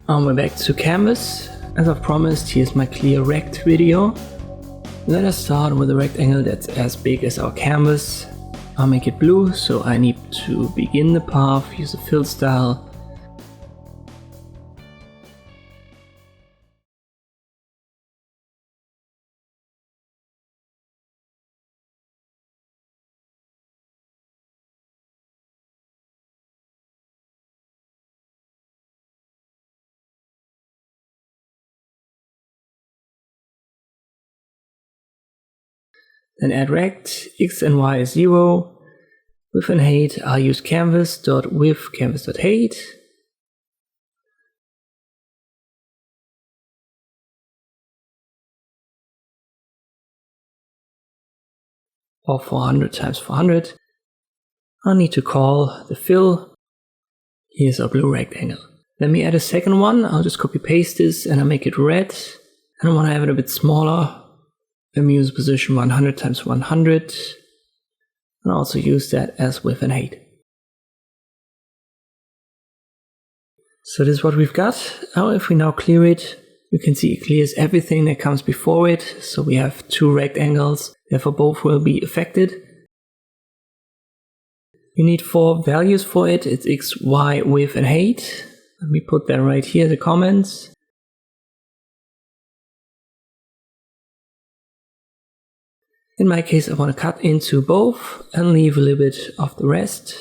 We're back to Canvas. As I've promised, here's my clearRect video. Let us start with a rectangle that's as big as our canvas. I'll make it blue, so I need to begin the path, use a fill style. Then add rect, x and y is 0. Width and height, I'll use canvas.width, canvas.height. Or 400 times 400. I'll need to call the fill. Here's our blue rectangle. Let me add a second one. I'll just copy paste this and I'll make it red. And I want to have it a bit smaller. Let me use position 100 times 100. And also use that as width and height. So this is what we've got. Now if we now clear it, you can see it clears everything that comes before it. So we have two rectangles, therefore both will be affected. You need 4 values for it. It's x, y, width and height. Let me put that right here in the comments. In my case, I want to cut into both and leave a little bit of the rest.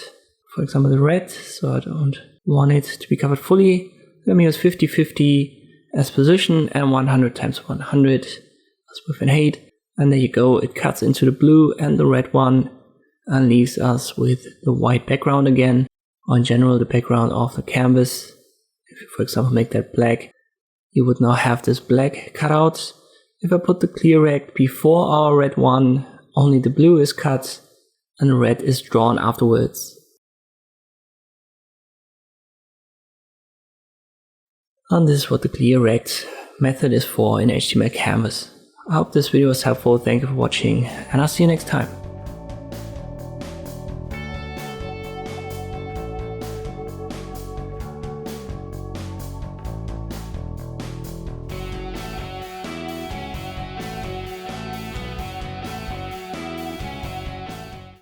For example, the red, so I don't want it to be covered fully. Let me use 50-50 as position and 100 times 100 as width and height. And there you go, it cuts into the blue and the red one and leaves us with the white background again. Or in general, the background of the canvas. If you, for example, make that black, you would now have this black cutout. If I put the clearRect before our red one, only the blue is cut and the red is drawn afterwards. And this is what the clearRect method is for in HTML Canvas. I hope this video was helpful, thank you for watching, and I'll see you next time.